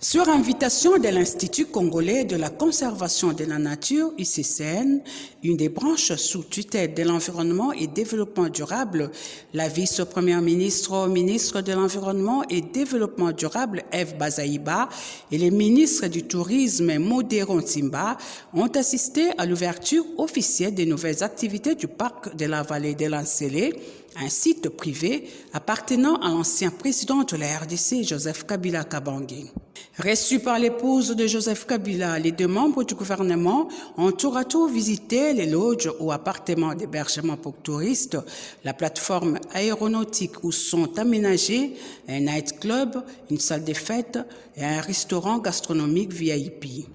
Sur invitation de l'Institut congolais de la conservation de la nature, ICCN, une des branches sous tutelle de l'environnement et développement durable, la vice-première ministre, ministre de l'Environnement et développement durable, Eve Bazaïba, et les ministres du Tourisme, Modéron Timba, ont assisté à l'ouverture officielle des nouvelles activités du parc de la vallée de l'Ancélé, un site privé appartenant à l'ancien président de la RDC, Joseph Kabila Kabange. Reçus par l'épouse de Joseph Kabila, les deux membres du gouvernement ont tour à tour visité les lodges ou appartements d'hébergement pour touristes, la plateforme aéronautique où sont aménagés un nightclub, une salle de fête et un restaurant gastronomique VIP,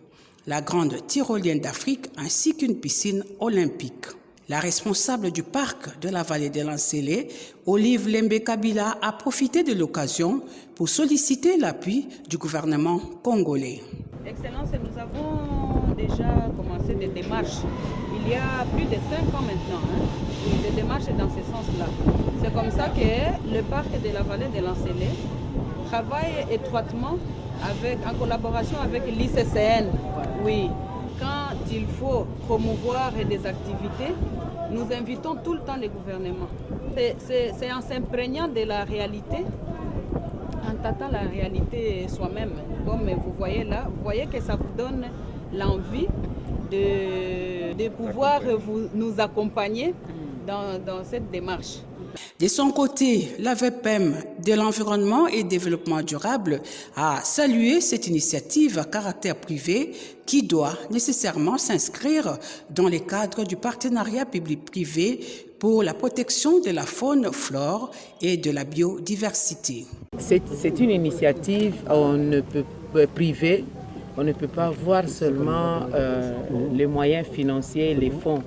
la grande tyrolienne d'Afrique ainsi qu'une piscine olympique. La responsable du parc de la vallée de l'Ancélé, Olive Lembe Kabila, a profité de l'occasion pour solliciter l'appui du gouvernement congolais. Excellence, nous avons déjà commencé des démarches. Il y a plus de 5 ans maintenant, des démarches dans ce sens-là. C'est comme ça que le parc de la vallée de l'Ancélé travaille étroitement en collaboration avec l'ICCN. Oui. Quand il faut promouvoir des activités, nous invitons tout le temps les gouvernements. C'est en s'imprégnant de la réalité, en tâtant la réalité soi-même. Comme vous voyez là, vous voyez que ça vous donne l'envie de pouvoir nous accompagner dans cette démarche. De son côté, la VPM de l'environnement et développement durable a salué cette initiative à caractère privé qui doit nécessairement s'inscrire dans le cadre du partenariat public-privé pour la protection de la faune, flore et de la biodiversité. C'est une initiative privée. On ne peut pas voir seulement les moyens financiers, les fonds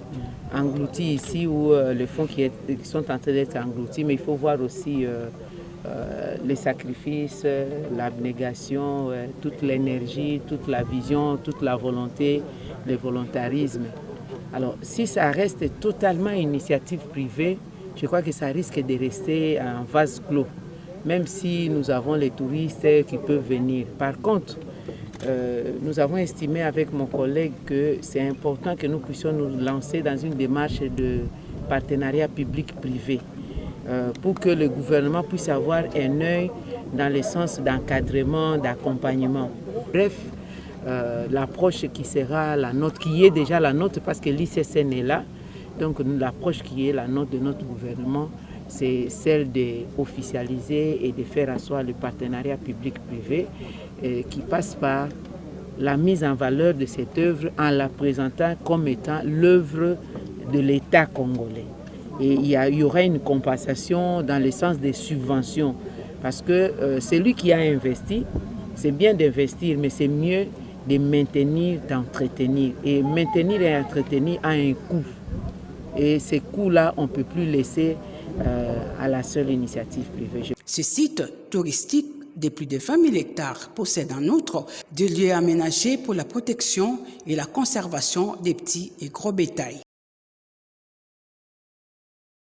engloutis ici ou les fonds qui sont en train d'être engloutis, mais il faut voir aussi les sacrifices, l'abnégation, toute l'énergie, toute la vision, toute la volonté, le volontarisme. Alors si ça reste totalement une initiative privée, je crois que ça risque de rester un vase clos, même si nous avons les touristes qui peuvent venir. Par contre, nous avons estimé avec mon collègue que c'est important que nous puissions nous lancer dans une démarche de partenariat public-privé pour que le gouvernement puisse avoir un œil dans le sens d'encadrement, d'accompagnement. Bref, l'approche qui sera la nôtre, qui est déjà la nôtre parce que l'ICCN est là, donc l'approche qui est la nôtre de notre gouvernement, c'est celle d'officialiser et de faire asseoir le partenariat public-privé qui passe par la mise en valeur de cette œuvre en la présentant comme étant l'œuvre de l'État congolais. Et il y aura une compensation dans le sens des subventions parce que c'est lui qui a investi, c'est bien d'investir, mais c'est mieux de maintenir, d'entretenir. Et maintenir et entretenir a un coût. Et ces coûts-là, on ne peut plus laisser à la seule initiative privée. Ce site touristique de plus de 20 000 hectares possède en outre des lieux aménagés pour la protection et la conservation des petits et gros bétails.